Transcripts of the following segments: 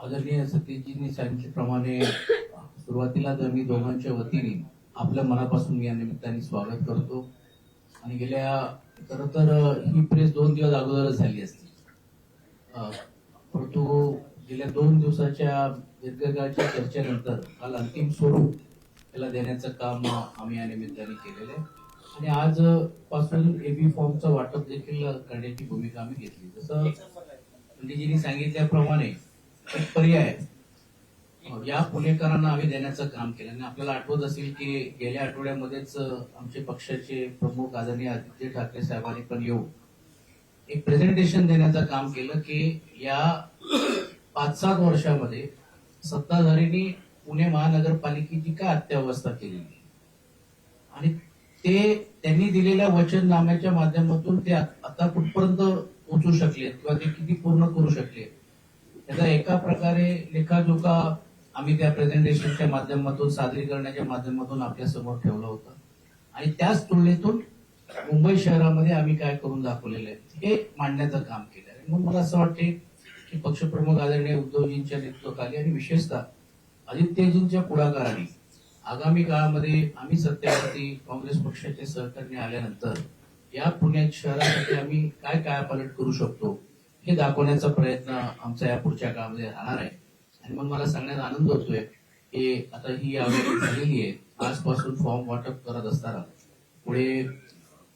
आदरणीय सतीशजींनी सांगितल्याप्रमाणे सुरुवातीलाच आम्ही दोघांच्या वतीने आपल्या मनापासून या निमित्ताने स्वागत करतो. आणि गेल्या खरं तर ही प्रेस 2 दिवस अगोदरच झाली असती, परंतु गेल्या 2 दिवसाच्या दीर्घकाळच्या चर्चेनंतर काल अंतिम स्वरूप त्याला देण्याचं काम आम्ही या निमित्ताने केलेलं आहे. आणि आज पासून एबी फॉर्मचं वाटप देखील करण्याची भूमिका आम्ही घेतली. जसं पंडितजींनी सांगितल्याप्रमाणे एक पर्याय या पुणेकरांना आम्ही देण्याचं काम केलं. आणि आपल्याला आठवत असेल की गेल्या आठवड्यामध्येच आमचे पक्षाचे प्रमुख आदरणीय आदित्य ठाकरे साहेबांनी पण येऊन एक प्रेझेंटेशन देण्याचं काम केलं की या 5-7 वर्षामध्ये सत्ताधाऱ्यांनी पुणे महानगरपालिकेची काय अत्यावस्था केलेली आणि ते त्यांनी दिलेल्या वचननाम्याच्या माध्यमातून ते आता कुठपर्यंत पोहोचू शकले किंवा ते किती पूर्ण करू शकले याचा एका प्रकारे लेखाजोखा आम्ही त्या प्रेझेंटेशनच्या माध्यमातून सादरीकरणाच्या माध्यमातून आपल्या समोर ठेवलं होतं. आणि त्याच तुलनेतून मुंबई शहरामध्ये आम्ही काय करून दाखवलेलं आहे हे मांडण्याचं काम केलं आहे. म्हणून मला असं वाटते की पक्षप्रमुख आदरणीय उद्धवजींच्या नेतृत्वाखाली आणि विशेषतः आदित्यजींच्या पुढाकाराने आगामी काळामध्ये आम्ही सत्तेवरती काँग्रेस पक्षाचे सहकार्य आल्यानंतर या पुणे शहरासाठी आम्ही काय कायापालट करू शकतो हे दाखवण्याचा प्रयत्न आमचा या पुढच्या काळामध्ये राहणार आहे. आणि मग मला सांगण्यात आनंद होतोय की आता ही यावेळी झालेली आहे. आजपासून फॉर्म वाटप करत असताना पुढे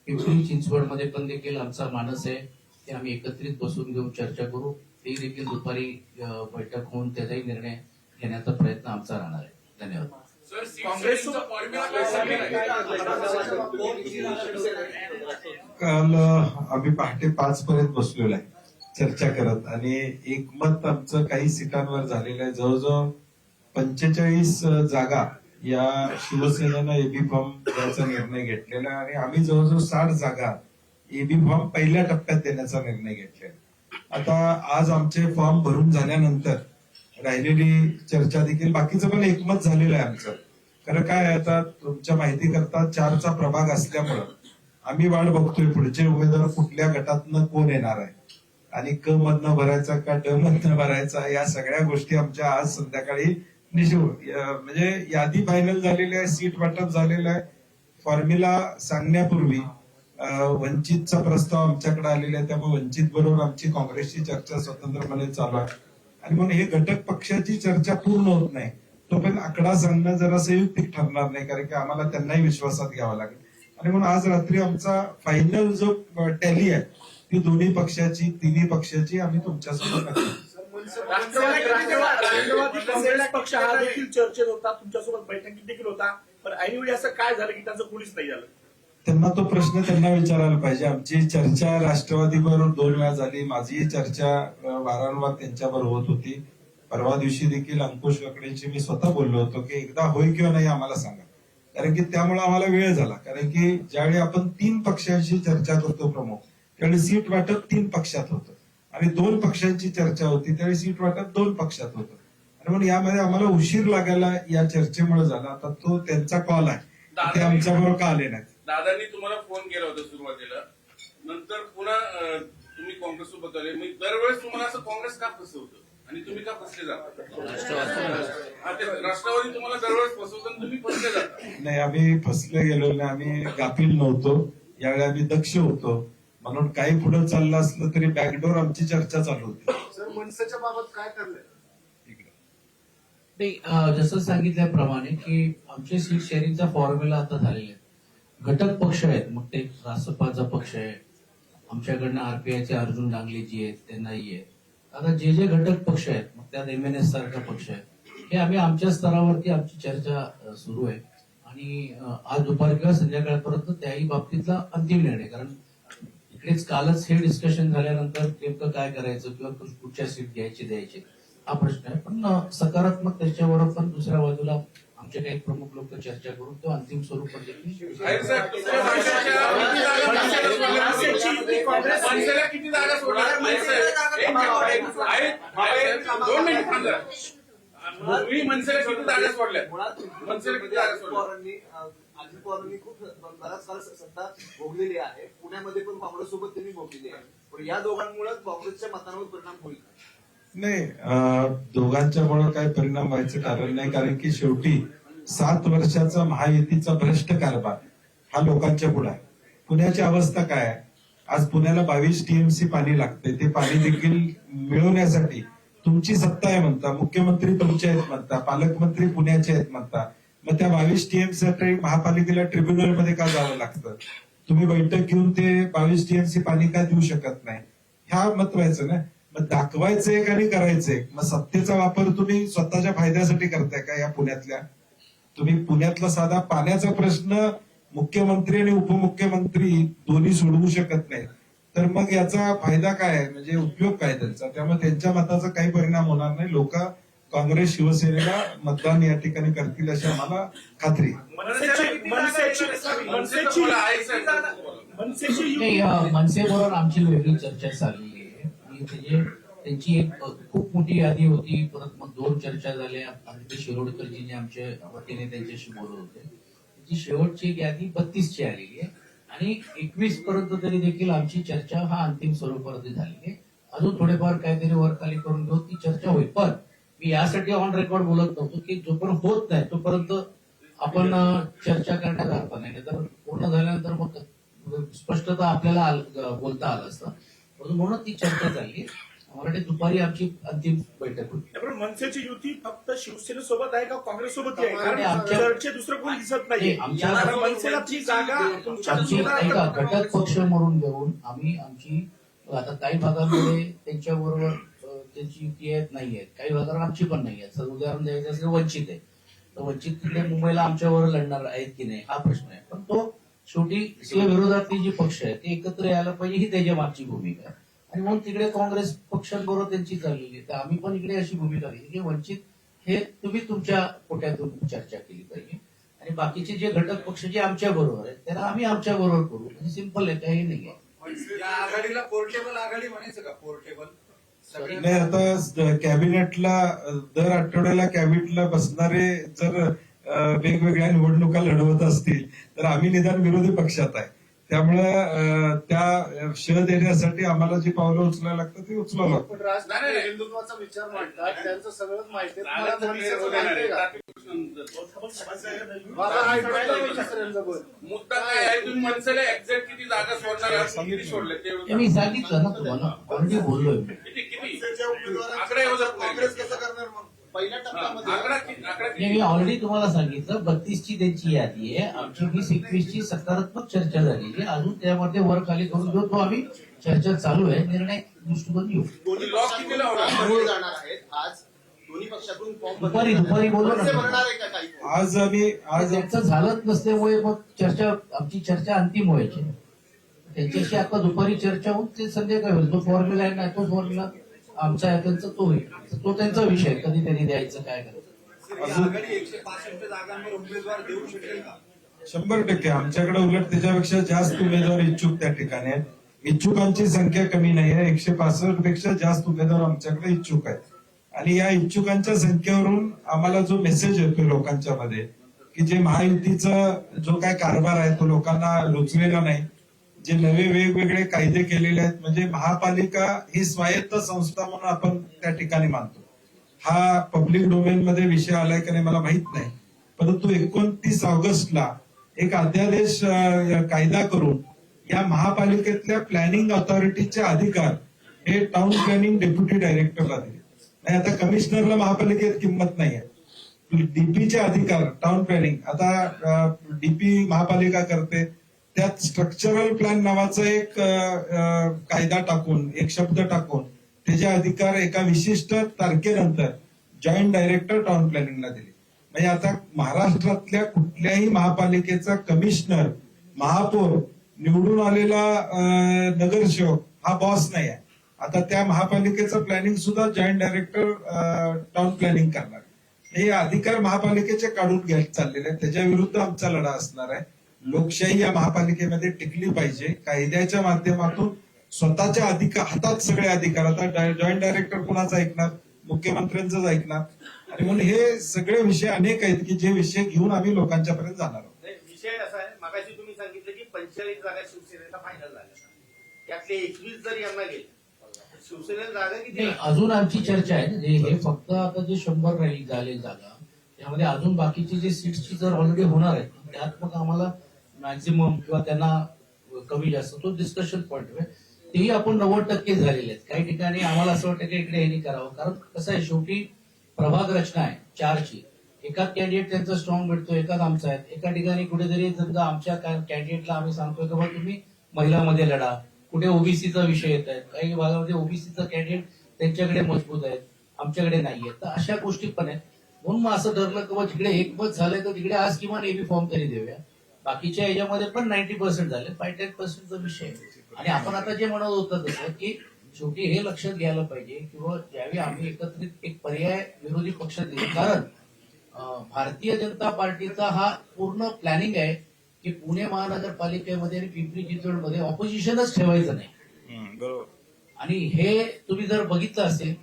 पिंपरी चिंचवडमध्ये पण देखील आमचा मानस आहे की आम्ही एकत्रित बसून घेऊन चर्चा करू. ते देखील दुपारी बैठक होऊन त्याचाही निर्णय घेण्याचा प्रयत्न आमचा राहणार आहे. धन्यवाद. काल आम्ही पहाटे 5 पर्यंत बसलेलो आहे चर्चा करत आणि एकमत आमचं काही सीटांवर झालेलं आहे. जवळजवळ 45 जागा या शिवसेनेनं एबी फॉर्म द्यायचा निर्णय घेतलेला आहे आणि आम्ही जवळजवळ 60 जागा एबी फॉर्म पहिल्या टप्प्यात देण्याचा निर्णय घेतलेला. आता आज आमचे फॉर्म भरून झाल्यानंतर राहिलेली चर्चा देखील बाकीचं पण एकमत झालेलं आहे आमचं. कारण काय आता तुमच्या माहिती करता 4चा प्रभाग असल्यामुळं आम्ही वाट बघतोय पुढचे उमेदवार कुठल्या गटातनं कोण येणार आहे आणि क मधनं भरायचा का ड मधनं भरायचा या सगळ्या गोष्टी आमच्या आज संध्याकाळी म्हणजे यादी फायनल झालेली आहे, सीट वाटप झालेलं आहे. फॉर्म्युला सांगण्यापूर्वी वंचितचा प्रस्ताव आमच्याकडे आलेला आहे, त्यामुळे वंचित बरोबर आमची काँग्रेसची चर्चा स्वतंत्रपणे चालू आहे. आणि म्हणून हे घटक पक्षाची चर्चा पूर्ण होत नाही तोपर्यंत आकडा सांगणं जरा संयुक्तिक ठरणार नाही, कारण की आम्हाला त्यांनाही विश्वासात घ्यावा लागेल. आणि म्हणून आज रात्री आमचा फायनल जो टॅली आहे ती दोन्ही पक्षाची, तिन्ही पक्षाची आम्ही तुमच्यासोबत काँग्रेस पक्ष हा देखील चर्चेत होता, तुमच्यासोबत बैठकीत देखील होता, पण ऐनवेळी असं काय झालं की त्यांचं कोणीच नाही झालं? त्यांना तो प्रश्न त्यांना विचारायला पाहिजे. आमची चर्चा राष्ट्रवादीबरोबर 2 वेळा झाली, माझी चर्चा वारंवार त्यांच्याबरोबर होत होती. परवा दिवशी देखील अंकुश काकडेंशी मी स्वतः बोललो होतो की एकदा होय किंवा नाही आम्हाला सांगा, कारण की त्यामुळे आम्हाला वेळ झाला. कारण की ज्यावेळी आपण 3 पक्षांशी चर्चा करतो प्रमुख, त्यावेळी सीट वाटप 3 पक्षात होतं आणि 2 पक्षांची चर्चा होती त्यावेळी सीट वाटप 2 पक्षात होतं. आणि म्हणून यामध्ये आम्हाला उशीर लागायला या चर्चेमुळे झाला. आता तो त्यांचा कॉल आहे, ते आमच्याबरोबर का आले नाही. दादांनी तुम्हाला फोन केला होता सुरुवातीला, नंतर पुन्हा तुम्ही काँग्रेस सोबत आले. मी दरवेळेस तुम्हाला असं काँग्रेस का फसवतं आणि तुम्ही का फसले जाता? राष्ट्रवादी तुम्हाला दरवेळेस फसवतं आणि तुम्ही फसले जाता. नाही, आम्ही फसले गेलो नाही, आम्ही गाफील नव्हतो. यावेळी आम्ही दक्ष होतो, म्हणून काही पुढे चाललं असलं तरी बॅकडोर आमची चर्चा चालू होती. सर, मनसेच्या बाबत काय ठरलंय? जसं सांगितल्याप्रमाणे की आमचे सीट शेअरिंगचा फॉर्म्युला आता झालेला आहे. घटक पक्ष आहेत, मग ते रासपाचा पक्ष आहे, आमच्याकडनं आरपीआयचे अर्जुन डांगलेजी आहेत, त्यांनाही आहे. आता जे जे घटक पक्ष आहेत, मग त्यात MNS सारखा पक्ष आहे, हे आम्ही आमच्या स्तरावरती आमची चर्चा सुरू आहे. आणि आज दुपार किंवा संध्याकाळपर्यंत त्याही बाबतीतला अंतिम निर्णय, कारण इकडेच कालच हे डिस्कशन झाल्यानंतर नेमकं काय करायचं किंवा कुठच्या सीट द्यायची हा प्रश्न आहे. पण सकारात्मक त्याच्यावर पण दुसऱ्या बाजूला आमचे काही प्रमुख लोक चर्चा करून तो अंतिम स्वरूप किती जागा सोडल्या? तुम्ही मनसेला किती जागा सोडल्या? मनसेला किती जागा सोडल्या? अजित पवारांनी खूप बराच काळ सत्ता भोगलेली आहे. पुण्यामध्ये पण काँग्रेस सोबत त्यांनी भोगलेली आहे. पण या दोघांमुळे काँग्रेसच्या मतांवर परिणाम होईल. नाही दोघांच्यामुळे काय परिणाम व्हायचं कारण नाही, कारण की शेवटी 7 वर्षाचा महायुतीचा भ्रष्ट कारभार हा लोकांच्या पुढे आहे. पुण्याची अवस्था काय आहे? आज पुण्याला 22 टीएमसी पाणी लागते. ते पाणी देखील मिळवण्यासाठी तुमची सत्ता आहे म्हणता, मुख्यमंत्री तुमचे आहेत म्हणता, पालकमंत्री पुण्याचे आहेत म्हणता. मग त्या 22 टीएमसी साठी महापालिकेला ट्रिब्युनल मध्ये का जावं लागतं? तुम्ही बैठक घेऊन ते 22 टीएमसी पाणी का देऊ शकत नाही? ह्या महत्वाचं ना. मग दाखवायचं एक आणि करायचं एक. मग सत्तेचा वापर तुम्ही स्वतःच्या फायद्यासाठी करताय का? या पुण्यातल्या तुम्ही पुण्यातला साधा पाण्याचा प्रश्न मुख्यमंत्री आणि उपमुख्यमंत्री दोन्ही सोडवू शकत नाही, तर मग याचा फायदा काय आहे? म्हणजे उपयोग काय त्यांचा? त्यामुळे त्यांच्या मताचा काही परिणाम होणार नाही. लोक काँग्रेस शिवसेनेला मतदान या ठिकाणी करतील अशी आम्हाला खात्री आहे. मनसेबरोबर आमची वेगळी चर्चा चालली आहे. आणि त्यांची एक खूप मोठी यादी होती. परत मग 2 चर्चा झाल्या. आदित्य शिरोडकरजीने आमच्या वतीने त्यांच्याशी बोलत होते. त्याची शेवटची एक यादी 32 ची आलेली आहे आणि 21 पर्यंत तरी देखील आमची चर्चा हा अंतिम स्वरूपामध्ये झालेली आहे. अजून थोडेफार काहीतरी वर खाली करून घेऊन ती चर्चा होईल. पण मी यासाठी ऑन रेकॉर्ड बोलत नव्हतो की जोपर्यंत होत नाही तोपर्यंत आपण चर्चा करण्यात अर्थ नाही. तर पूर्ण झाल्यानंतर मग स्पष्टता आपल्याला बोलता आलं असतं. म्हणून ती चर्चा झाली. मला वाटते दुपारी आमची अंतिम बैठक होती. पण मनसेची युती फक्त शिवसेनेसोबत आहे का काँग्रेस सोबत आहे? आणि कारण आमच्या- चर्चेत दुसरं कोणी दिसत नाही. आमच्या- कारण मनसेला ती जागा तुमच्या आमची ऐका घटक पक्ष म्हणून घेऊन आम्ही आमची आता काही भागांमध्ये त्यांच्याबरोबर त्यांची युती आहेत नाही आहेत, काही भागावर आमची पण नाही आहे. उदाहरण द्यायचं असेल वंचित आहे, तर वंचित तिकडे मुंबईला आमच्यावर लढणार आहेत की नाही हा प्रश्न आहे. पण तो शेवटी विरोधातली जी पक्ष आहेत ते एकत्र यायला पाहिजे ही त्याच्या मागची भूमिका आहे. आणि म्हणून तिकडे काँग्रेस पक्षांबरोबर त्यांची चाललेली आहे. तर आम्ही पण इकडे अशी भूमिका घेतली की वंचित हे तुम्ही तुमच्या कोट्यातून चर्चा केली पाहिजे आणि बाकीचे जे घटक पक्ष जे आमच्या बरोबर आहेत त्याला आम्ही आमच्या बरोबर करू. म्हणजे सिंपल आहे, काही नाही आहे. या आघाडीला पोर्टेबल आघाडी म्हणायचं का? पोर्टेबल नाही, आता कॅबिनेटला दर आठवड्याला कॅबिनेटला बसणारे जर वेगवेगळ्या निवडणुका लढवत असतील तर आम्ही निदान विरोधी पक्षात आहे. त्यामुळे त्या श देण्यासाठी आम्हाला जी पावलं उचलायला लागतात ती उचलावं लागतं. पण राज ठाकरे हिंदुत्वाचा विचार मांडतात, त्यांचं सगळंच माहिती आहे. तुम्हाला मनसेचं माहिती आहे का? माझा ऐकायला विचारायचं बोल. मुद्दा काय आहे? तुम्ही मनसेला एक्झॅक्ट किती जागा सोडणार आहात? किती सोडले ते ते मी सांगितलं ना तुम्हाला, ऑलरेडी बोललोय मी. किती मनसेच्या उमेदवारांचं आकडा येऊ शकतो. काँग्रेस कसं करणार मग? पहिल्या टप्प्यामध्ये आकडा किती? मी ऑलरेडी तुम्हाला सांगितलं 32 ची त्यांची यादी आहे. आमची 20-21 ची सकारात्मक चर्चा झालेली आहे. अजून त्यामध्ये वर खाली करून घेऊ, तो आम्ही चर्चा चालू आहे. निर्णय दृष्टिकोन घेऊ. दोन्ही लॉक कितीला होणार? पक्षातून जाणार आहेत. आज दोन्ही पक्षातून फॉर्म दुपारी बोलू ना. मनसे भरणार आहे का काही? आज त्यांचं झालंच नसल्यामुळे मग आमची चर्चा अंतिम व्हायची. त्यांच्याशी आता दुपारी चर्चा होऊन ते संध्याकाळी होईल. तो फॉर्म्युला आहे ना, तो फॉर्म्युला आमचा आहे, त्यांचा तो होईल. तो त्यांचा विषय, कधी त्यांनी द्यायचं काय करायचं. ही आघाडी 165 जागांवर उमेदवार देऊ शकेल का? 100% आमच्याकडे उलट त्याच्यापेक्षा जास्त उमेदवार इच्छुक त्या ठिकाणी आहेत. इच्छुकांची संख्या कमी नाही आहे. 165 पेक्षा जास्त उमेदवार आमच्याकडे इच्छुक आहेत. आणि या इच्छुकांच्या संख्येवरून आम्हाला जो मेसेज येतो लोकांच्या मध्ये की जे महायुतीचा जो काय कारभार आहे तो लोकांना रुचलेला नाही, जे नवे वेगवेगळे कायदे केलेले आहेत, म्हणजे महापालिका ही स्वायत्त संस्था म्हणून आपण त्या ठिकाणी मानतो. हा पब्लिक डोमेन मध्ये विषय आलाय का नाही मला माहित नाही, परंतु 29 ऑगस्टला एक अध्यादेश कायदा करून या महापालिकेतल्या प्लॅनिंग ऑथॉरिटीचे अधिकार हे टाउन प्लॅनिंग डेप्युटी डायरेक्टरला दिले. नाही, आता कमिशनरला महापालिकेत किंमत नाही आहे. डीपीचे अधिकार टाउन प्लॅनिंग आता डीपी महापालिका करते. त्यात स्ट्रक्चरल प्लॅन नावाचा एक कायदा टाकून, एक शब्द टाकून त्याचे अधिकार एका विशिष्ट तारखेनंतर जॉईंट डायरेक्टर टाउन प्लॅनिंगला दिले. म्हणजे आता महाराष्ट्रातल्या कुठल्याही महापालिकेचा कमिशनर, महापौर, निवडून आलेला नगरसेवक हा बॉस नाही आहे. आता त्या महापालिकेचं प्लॅनिंग सुद्धा जॉईंट डायरेक्टर टाउन प्लॅनिंग करणार. हे अधिकार महापालिकेचे काढून घ्यायला चाललेले आहेत. त्याच्या विरुद्ध आमचा लढा असणार आहे. लोकशाही या महापालिकेमध्ये टिकली पाहिजे. कायद्याच्या माध्यमातून स्वतःच्या हातात सगळे अधिकार. आता जॉईंट डायरेक्टर कुणाचं ऐकणार? मुख्यमंत्र्यांचंच ऐकणार. आणि म्हणून हे सगळे विषय अनेक आहेत की जे विषय घेऊन आम्ही लोकांच्या पर्यंत जाणार आहोत. विषय असा आहे, मागाशी तुम्ही सांगितलं की 45 जागा शिवसेनेला फायनल झाल्या, त्यातले 21 जर यांना गेले, शिवसेनेला जागा किती नाही, अजून आमची चर्चा आहे ना, हे फक्त आता जे 100 राहील झाले जागा त्यामध्ये अजून बाकीचे जे सीट्सची जर ऑलरेडी होणार आहे त्यात मग आम्हाला मॅक्झिमम किंवा त्यांना कमी जास्त तो डिस्कशन पॉईंट आहे. तेही आपण 90% झालेले आहेत. काही ठिकाणी आम्हाला असं वाटतं की इकडे हे नाही करावं, कारण कसं आहे शेवटी प्रभाग रचना आहे 4ची. एकाच कॅन्डिडेट त्यांचा स्ट्रॉंग भेटतो, एकाच आमचा आहे. एका ठिकाणी कुठेतरी समजा आमच्या कॅन्डिडेटला आम्ही सांगतोय की बाबा तुम्ही महिलामध्ये लढा, कुठे ओबीसीचा विषय येत आहे, काही भागामध्ये ओबीसीचा कॅन्डिडेट त्यांच्याकडे मजबूत आहेत, आमच्याकडे नाहीये. तर अशा गोष्टी पण आहेत. म्हणून मग असं ठरलं की तिकडे एकमत झालंय तर तिकडे आज किमान एबी फॉर्म तरी देऊया. बाकीच्या याच्यामध्ये पण 90% झाले, 5-10%चा विषय आहे. आणि आपण आता जे म्हणत होतं तसं की शेवटी हे लक्षात घ्यायला पाहिजे किंवा ज्यावेळी आम्ही एकत्रित एक पर्याय विरोधी पक्षात दिले, कारण भारतीय जनता पार्टीचा हा पूर्ण प्लॅनिंग आहे की पुणे महानगरपालिकेमध्ये आणि पिंपरी चिंचवडमध्ये ऑपोजिशनच ठेवायचं नाही. बरोबर. आणि हे तुम्ही जर बघितलं असेल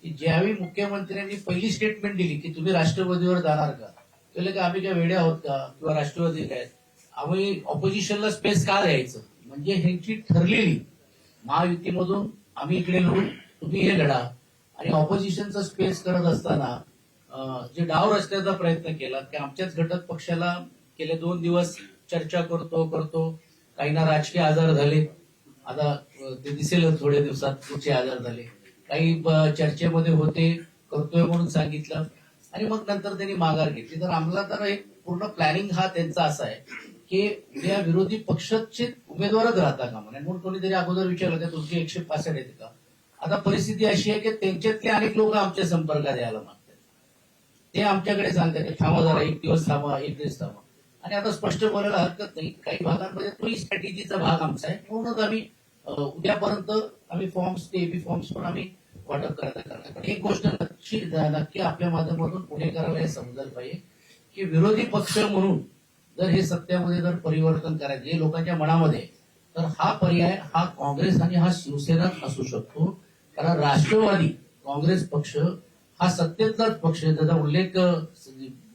की ज्यावेळी मुख्यमंत्र्यांनी पहिली स्टेटमेंट दिली की तुम्ही राष्ट्रवादीवर जाणार का, त्याला की आम्ही काय वेड्या आहोत का किंवा राष्ट्रवादी काय, आम्ही ऑपोजिशनला स्पेस का द्यायचं. म्हणजे ह्यांची ठरलेली महायुतीमधून आम्ही इकडे लढू, तुम्ही हे लढा. आणि ऑपोजिशनचा स्पेस करत असताना जे डाव रचण्याचा प्रयत्न केला की आमच्याच घटक पक्षाला गेले 2 दिवस चर्चा करतो काहींना राजकीय आजार झाले, आता ते दिसेल थोड्या दिवसात कुठचे आजार झाले, काही चर्चेमध्ये होते, करतोय म्हणून सांगितलं आणि मग नंतर त्यांनी माघार घेतली. तर आम्हाला तर एक पूर्ण प्लॅनिंग हा त्यांचा असा आहे की उद्या विरोधी पक्षाचे उमेदवारच राहता का म्हणून कोणीतरी अगोदर विचारलं की तुमचे 165 येते का. आता परिस्थिती अशी आहे की त्यांच्यातले अनेक लोक आमच्या संपर्कात यायला मागतात, ते आमच्याकडे सांगतात की थांबा जरा, 1 दिवस थांबा, 1 दिवस थांबा. आणि आता स्पष्ट बोलायला हरकत नाही, काही भागांमध्ये तोही स्ट्रॅटेजीचा भाग आमचा आहे. म्हणूनच आम्ही उद्यापर्यंत आम्ही फॉर्म्स ते एबी फॉर्म्स पण आम्ही वाटप करणार. एक गोष्ट नक्की आपल्या माध्यमातून पुढे करायला हे समजायला पाहिजे की विरोधी पक्ष म्हणून जर हे सत्यामध्ये जर परिवर्तन करायचं हे लोकांच्या मनामध्ये, तर हा पर्याय हा काँग्रेस आणि हा शिवसेना असू शकतो. कारण राष्ट्रवादी काँग्रेस पक्ष हा सत्तेतलाच पक्ष, त्याचा उल्लेख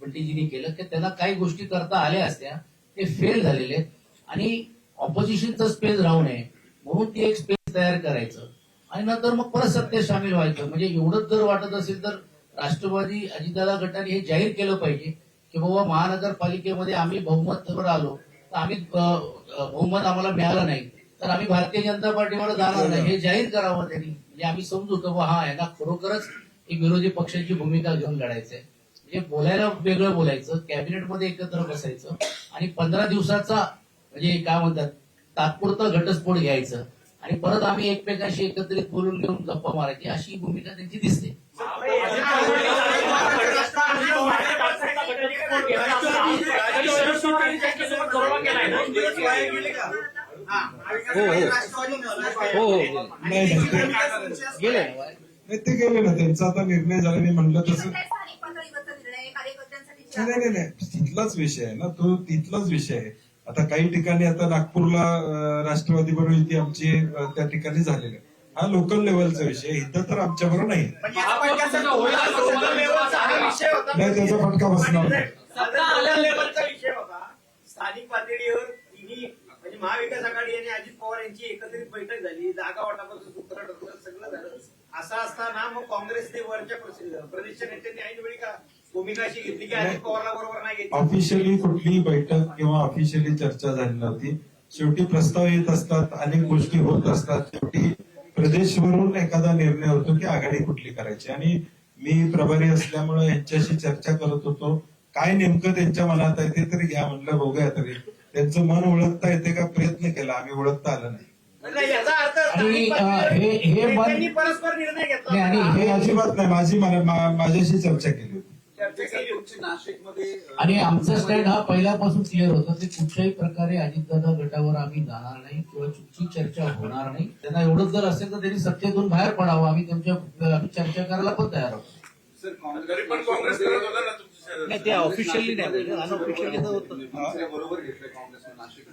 बंटीजींनी केलं की त्यांना काही गोष्टी करता आल्या असत्या, ते फेल झालेले आहेत. आणि ऑपोजिशनचा स्पेस राहू नये म्हणून ते एक स्पेस तयार करायचं आणि नंतर मग परत सत्तेत सामील व्हायचं. म्हणजे एवढंच जर वाटत असेल तर राष्ट्रवादी अजितदादा गटाने हे जाहीर केलं पाहिजे की बाबा महानगरपालिकेमध्ये आम्ही बहुमतावर आलो तर आम्ही बहुमत आम्हाला मिळालं नाही तर आम्ही भारतीय जनता पार्टीवर जाणार नाही, हे जाहीर करावं त्यांनी. म्हणजे आम्ही समजू की हा यांना खरोखरच एक विरोधी पक्षाची भूमिका घेऊन लढायचंय. म्हणजे बोलायला वेगळं बोलायचं, कॅबिनेटमध्ये एकत्र बसायचं आणि 15 दिवसाचा म्हणजे काय म्हणतात तात्पुरता घटस्फोट घ्यायचं आणि परत आम्ही एकमेकांशी एकत्रित बोलून घेऊन गप्पा मारायची, अशी भूमिका त्यांची दिसते. नाही ते गेले ना, त्यांचा आता निर्णय झाला. मी म्हणलं तसं नाही, तिथलाच विषय आहे ना तो, तिथलाच विषय आहे. आता काही ठिकाणी आता नागपूरला राष्ट्रवादी बरोबर युती आमची त्या ठिकाणी झालेली आहे. हा लोकल लेवलचा विषय, इथं तर आमच्या बरोबर नाही. नाही त्याचा फटका बसणार नाही. विषय होता. स्थानिक पातळीवर तिन्ही म्हणजे महाविकास आघाडी आणि अजित पवार यांची एकत्रित बैठक झाली, जागा वाटापासून सूत्र ठरलं, सगळं झालं. असं असताना मग काँग्रेसने वरच्या प्रदेशच्या नेत्यांनी ऐन वेळी का भूमिका अशी घेतली की अजित पवारला बरोबर नाही घेतली. ऑफिशियली कुठलीही बैठक किंवा ऑफिशियली चर्चा झाली नव्हती. शेवटी प्रस्ताव येत असतात, अनेक गोष्टी होत असतात. शेवटी प्रदेशवरून एखादा निर्णय होतो की आघाडी कुठली करायची. आणि मी प्रभारी असल्यामुळे यांच्याशी चर्चा करत होतो, काय नेमकं त्यांच्या मनात आहे ते तरी घ्या म्हणलं, बघूया तरी त्यांचं मन ओळखता येते का, प्रयत्न केला, आम्ही ओळखता आलं नाही. याचा अर्थ आणि त्यांनी परस्पर निर्णय घेतला आणि हे अजिबात नाही, माझ्याशी चर्चा केली होती. आणि आमचा स्टँड हा पहिल्यापासून क्लिअर होता की कुठल्याही प्रकारे अजितदादा गटावर आम्ही जाणार नाही किंवा चुकीची चर्चा होणार नाही. त्यांना एवढंच जर असेल तर त्यांनी सत्तेतून बाहेर पडावं, आम्ही चर्चा करायला पण तयार आहोत. तरी पण काँग्रेस करत होता ना तुमची. नाही ते ऑफिशियली नाही, अनऑफिशियली तर होतं. बरोबर घेतलंय काँग्रेसनं नाशिक.